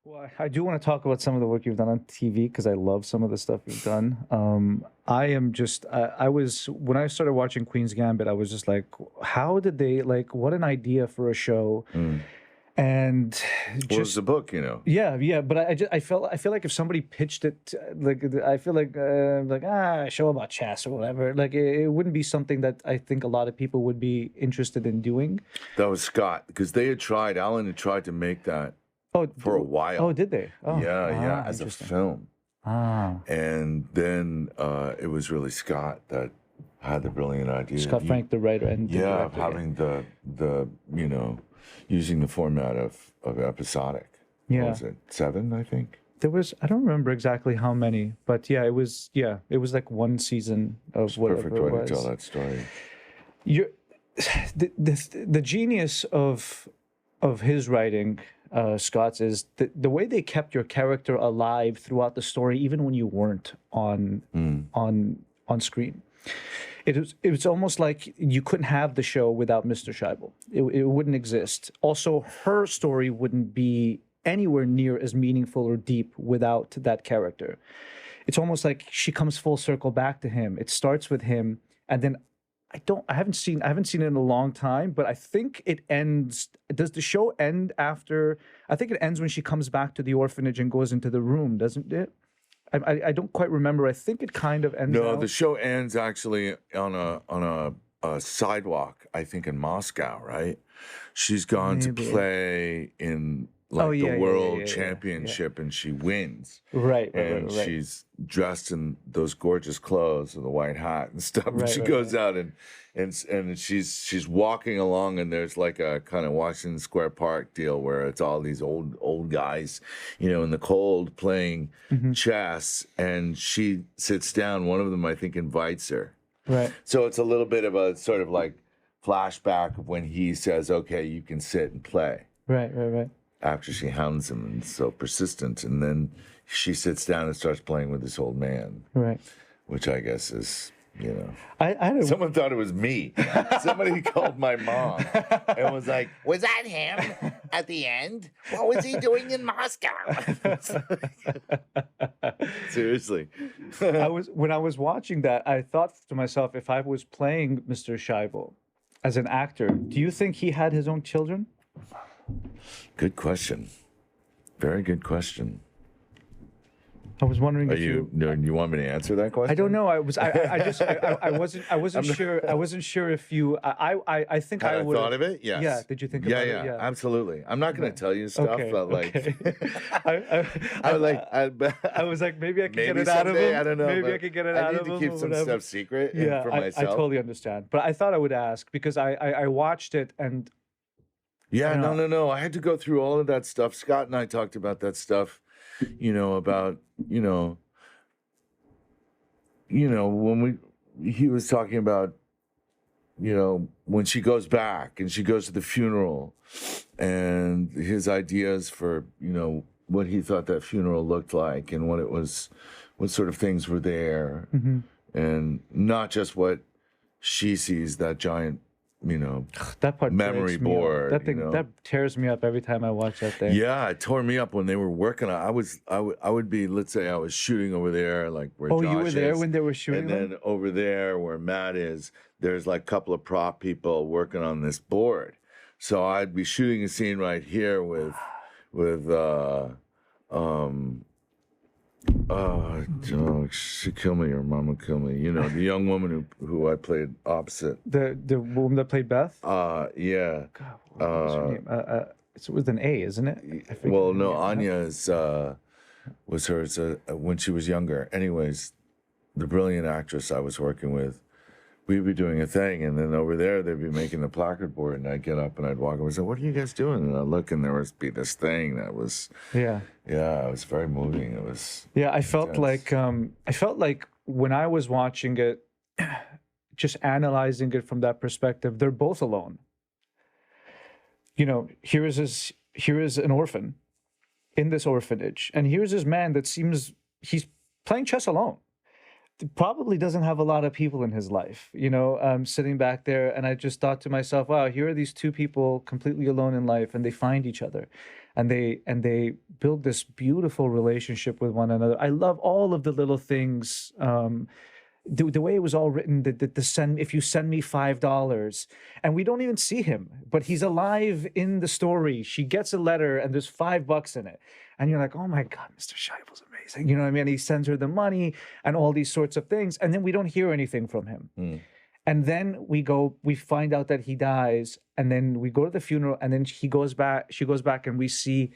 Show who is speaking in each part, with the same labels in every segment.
Speaker 1: Well, I do want to talk about some of the work you've done on TV because I love some of the stuff you've done. I am just, I was, when I started watching Queen's Gambit, I was just like, how did they, like, what an idea for a show.
Speaker 2: Mm.
Speaker 1: And
Speaker 2: Well, it's
Speaker 1: just,
Speaker 2: a book, you know.
Speaker 1: yeah, yeah. But I feel like if somebody pitched it, like, I feel like, a show about chess or whatever, like, it wouldn't be something that I think a lot of people would be interested in doing.
Speaker 2: That was Scott, because Alan had tried to make that
Speaker 1: Oh,
Speaker 2: for a
Speaker 1: oh,
Speaker 2: while.
Speaker 1: did they? Oh,
Speaker 2: Yeah, as a
Speaker 1: interesting.
Speaker 2: film.
Speaker 1: Ah,
Speaker 2: And then it was really Scott that had the brilliant idea.
Speaker 1: Scott Frank, the writer and the
Speaker 2: Yeah, of
Speaker 1: director, yeah.
Speaker 2: having the using the format of episodic. What
Speaker 1: Yeah.
Speaker 2: was it? 7, I think.
Speaker 1: There was, I don't remember exactly how many, but yeah, it was like one season of whatever
Speaker 2: Perfect
Speaker 1: it
Speaker 2: way
Speaker 1: was.
Speaker 2: to tell that story.
Speaker 1: You're, the genius of his writing, Scott's, is the way they kept your character alive throughout the story, even when you weren't on screen. It was almost like you couldn't have the show without Mr. Shaibel. It wouldn't exist. Also, her story wouldn't be anywhere near as meaningful or deep without that character. It's almost like she comes full circle back to him. It starts with him, and then I haven't seen it in a long time, but I think it ends. Does the show end after? I think it ends when she comes back to the orphanage and goes into the room, doesn't it? I don't quite remember. I think it kind of ends.
Speaker 2: No,
Speaker 1: out.
Speaker 2: the show ends actually on a sidewalk, I think in Moscow, right? She's gone
Speaker 1: Maybe.
Speaker 2: to play in like
Speaker 1: Oh, yeah,
Speaker 2: the
Speaker 1: yeah,
Speaker 2: world
Speaker 1: yeah.
Speaker 2: championship and she wins.
Speaker 1: Right,
Speaker 2: And
Speaker 1: right.
Speaker 2: she's dressed in those gorgeous clothes with a white hat and stuff. And
Speaker 1: Right,
Speaker 2: she
Speaker 1: right,
Speaker 2: goes out and she's walking along and there's like a kind of Washington Square Park deal where it's all these old guys, in the cold playing chess, and she sits down. One of them, I think, invites her.
Speaker 1: Right.
Speaker 2: So it's a little bit of a sort of like flashback of when he says, "Okay, you can sit and play."
Speaker 1: Right.
Speaker 2: After she hounds him and so persistent, and then she sits down and starts playing with this old man,
Speaker 1: Right.
Speaker 2: which I guess is,
Speaker 1: I don't.
Speaker 2: someone thought it was me. Somebody called my mom and was like, "Was that him at the end? What was he doing in Moscow?" Seriously.
Speaker 1: When I was watching that, I thought to myself, if I was playing Mr. Shaibel as an actor, do you think he had his own children?
Speaker 2: Good question. Very good question.
Speaker 1: I was wondering
Speaker 2: Are
Speaker 1: if
Speaker 2: you want me to answer that question?
Speaker 1: I don't know. I wasn't sure. I wasn't sure if you. I think
Speaker 2: Had
Speaker 1: I
Speaker 2: I
Speaker 1: would.
Speaker 2: thought of it? Yes.
Speaker 1: Yeah. Did you think
Speaker 2: Yeah,
Speaker 1: about
Speaker 2: yeah,
Speaker 1: it? Yeah.
Speaker 2: absolutely. I'm not going to tell you stuff,
Speaker 1: Okay.
Speaker 2: but like,
Speaker 1: Okay. I was like, maybe I can get
Speaker 2: maybe
Speaker 1: it out of
Speaker 2: someday,
Speaker 1: him.
Speaker 2: I don't know.
Speaker 1: Maybe
Speaker 2: but
Speaker 1: I could get it out of him.
Speaker 2: I need to keep
Speaker 1: or
Speaker 2: some
Speaker 1: whatever.
Speaker 2: stuff secret
Speaker 1: Yeah,
Speaker 2: for
Speaker 1: I
Speaker 2: myself.
Speaker 1: totally understand. But I thought I would ask because I watched it and
Speaker 2: Yeah,
Speaker 1: I know.
Speaker 2: no. I had to go through all of that stuff. Scott and I talked about that stuff, about, when he was talking about, when she goes back and she goes to the funeral and his ideas for, what he thought that funeral looked like and what sort of things were there. And not just what she sees, that giant,
Speaker 1: that part
Speaker 2: memory
Speaker 1: breaks me up.
Speaker 2: board.
Speaker 1: That thing that tears me up every time I watch that thing.
Speaker 2: Yeah, it tore me up when they were working on. I would be, let's say I was shooting over there, like where
Speaker 1: Oh,
Speaker 2: Josh
Speaker 1: you were there
Speaker 2: is,
Speaker 1: when they were shooting
Speaker 2: and
Speaker 1: them?
Speaker 2: then over there where Matt is, there's like a couple of prop people working on this board. So I'd be shooting a scene right here with she kill me or mama kill me. The young woman who I played opposite.
Speaker 1: The woman that played Beth.
Speaker 2: Yeah.
Speaker 1: God, what was her name? It's with an A, isn't it? I forget
Speaker 2: Well,
Speaker 1: her
Speaker 2: no,
Speaker 1: name.
Speaker 2: Anya was hers when she was younger. Anyways, the brilliant actress I was working with, we'd be doing a thing, and then over there they'd be making the placard board, and I'd get up and I'd walk over and say, "What are you guys doing?" And I'd look, and there would be this thing that was,
Speaker 1: Yeah.
Speaker 2: it was very moving. It was,
Speaker 1: Yeah, I felt
Speaker 2: intense.
Speaker 1: like when I was watching it, just analyzing it from that perspective, they're both alone. Here is an orphan in this orphanage, and here's this man that seems he's playing chess alone. Probably doesn't have a lot of people in his life, sitting back there. And I just thought to myself, wow, here are these two people completely alone in life, and they find each other. and they build this beautiful relationship with one another. I love all of the little things. The way it was all written, the send, if you send me $5, and we don't even see him, but he's alive in the story. She gets a letter and there's $5 in it, and you're like, oh my God, Mr. Scheibel's amazing. You know what I mean? He sends her the money and all these sorts of things, and then we don't hear anything from him. And then we find out that he dies, and then we go to the funeral, and then she goes back, and we see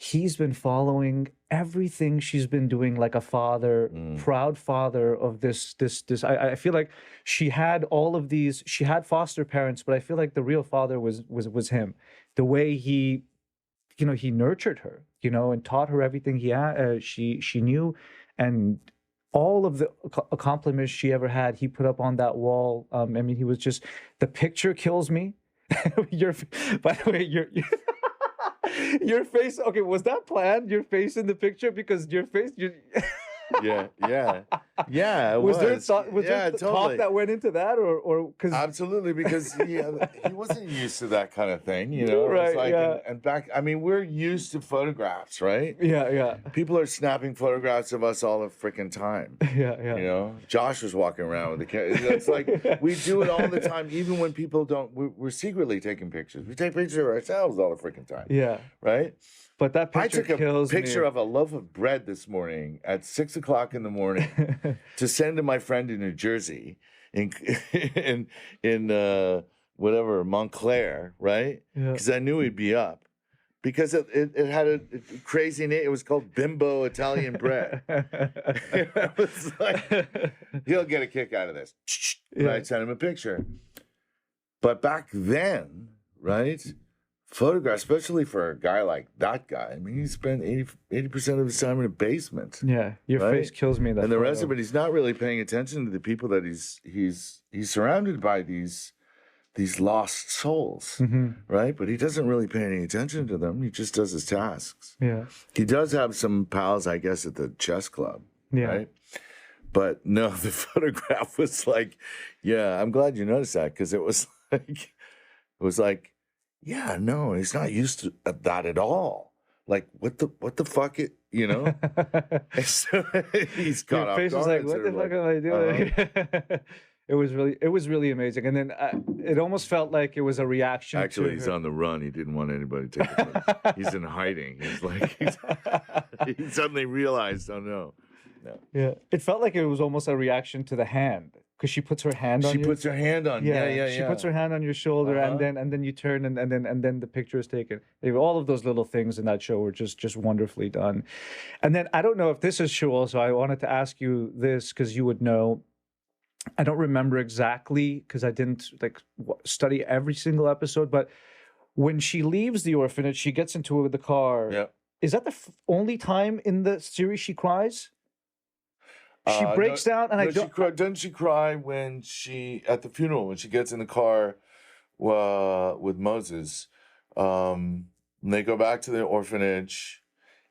Speaker 1: he's been following everything she's been doing, like a father, proud father of this. I feel like she had all of these. She had foster parents, but I feel like the real father was him. The way he nurtured her, and taught her everything she knew, and all of the accomplishments she ever had, he put up on that wall. I mean, he was just, the picture kills me. By the way, your face. Okay, was that planned? Your face in the picture, because your face.
Speaker 2: Yeah. It
Speaker 1: was there there
Speaker 2: totally.
Speaker 1: talk that went into that, or because
Speaker 2: Absolutely, because he wasn't used to that kind of thing, you know.
Speaker 1: Right,
Speaker 2: It's like,
Speaker 1: yeah.
Speaker 2: and back, I mean, we're used to photographs, right?
Speaker 1: yeah,
Speaker 2: People are snapping photographs of us all the freaking time.
Speaker 1: yeah.
Speaker 2: You know, Josh was walking around with the camera. It's like we do it all the time, even when people don't. We're secretly taking pictures. We take pictures of ourselves all the freaking time.
Speaker 1: Yeah,
Speaker 2: Right.
Speaker 1: but that
Speaker 2: I
Speaker 1: picture
Speaker 2: took a
Speaker 1: kills
Speaker 2: picture
Speaker 1: me.
Speaker 2: of a loaf of bread this morning at 6 o'clock in the morning to send to my friend in New Jersey, in whatever, Montclair, right?
Speaker 1: Yeah.
Speaker 2: Because I knew he'd be up. Because it had a crazy name. It was called Bimbo Italian Bread. It was like, he'll get a kick out of this.
Speaker 1: Yeah.
Speaker 2: Right? Send him a picture. But back then, right? Photographs, especially for a guy like that guy. I mean, he spent 80% of his time in a basement.
Speaker 1: Yeah, your
Speaker 2: Right?
Speaker 1: face kills me. That
Speaker 2: And the rest
Speaker 1: photo.
Speaker 2: of it, he's not really paying attention to the people that he's surrounded by, these lost souls,
Speaker 1: Mm-hmm.
Speaker 2: right? But he doesn't really pay any attention to them. He just does his tasks.
Speaker 1: Yeah,
Speaker 2: He does have some pals, I guess, at the chess club,
Speaker 1: yeah.
Speaker 2: right? But no, the photograph was like, yeah, I'm glad you noticed that, because it was like, yeah, no, he's not used to that at all. Like, what the fuck, you know? And so he's caught
Speaker 1: Your
Speaker 2: off
Speaker 1: face was
Speaker 2: guard.
Speaker 1: like, what the fuck am I doing? It was really amazing, and then it almost felt like it was a reaction.
Speaker 2: Actually,
Speaker 1: to
Speaker 2: he's
Speaker 1: her.
Speaker 2: on the run. He didn't want anybody to take the place. He's in hiding. He's like, he suddenly realized, oh no.
Speaker 1: Yeah, it felt like it was almost a reaction to the hand, because she puts her hand on.
Speaker 2: She
Speaker 1: you.
Speaker 2: puts her hand on. Yeah.
Speaker 1: She puts her hand on your shoulder,
Speaker 2: Uh-huh.
Speaker 1: and then you turn, and then the picture is taken. All of those little things in that show were just wonderfully done. And then I don't know if this is true. Also, I wanted to ask you this because you would know. I don't remember exactly because I didn't study every single episode, but when she leaves the orphanage, she gets into the car.
Speaker 2: Yeah.
Speaker 1: Is that the only time in the series she cries? She breaks down, and I don't.
Speaker 2: Doesn't she cry when she at the funeral when she gets in the car with Moses? And they go back to the orphanage,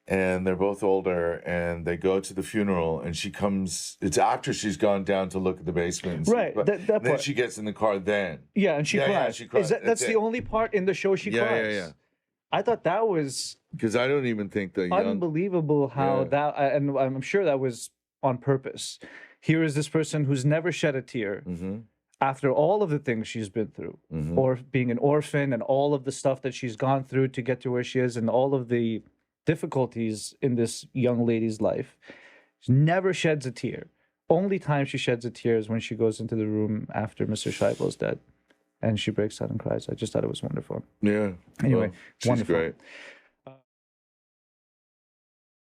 Speaker 2: and they're both older, and they go to the funeral, and she comes. It's after she's gone down to look at the basement, and
Speaker 1: Right,
Speaker 2: but
Speaker 1: that
Speaker 2: then
Speaker 1: part.
Speaker 2: she gets in the car. Then
Speaker 1: Yeah, and she
Speaker 2: Yeah,
Speaker 1: cries.
Speaker 2: she cries.
Speaker 1: That's
Speaker 2: That's
Speaker 1: the
Speaker 2: it.
Speaker 1: only part in the show she cries.
Speaker 2: Yeah.
Speaker 1: I thought that was
Speaker 2: Because I don't even think the young.
Speaker 1: unbelievable how
Speaker 2: Yeah.
Speaker 1: that, and I'm sure that was on purpose. Here is this person who's never shed a tear
Speaker 2: Mhm,
Speaker 1: after all of the things she's been through,
Speaker 2: mhm.
Speaker 1: or being an orphan, and all of the stuff that she's gone through to get to where she is, and all of the difficulties in this young lady's life. She never sheds a tear. Only time she sheds a tear is when she goes into the room after Mr. Scheibel is dead, and she breaks down and cries. I just thought it was wonderful.
Speaker 2: Yeah.
Speaker 1: Anyway,
Speaker 2: well, she's
Speaker 1: wonderful.
Speaker 2: great.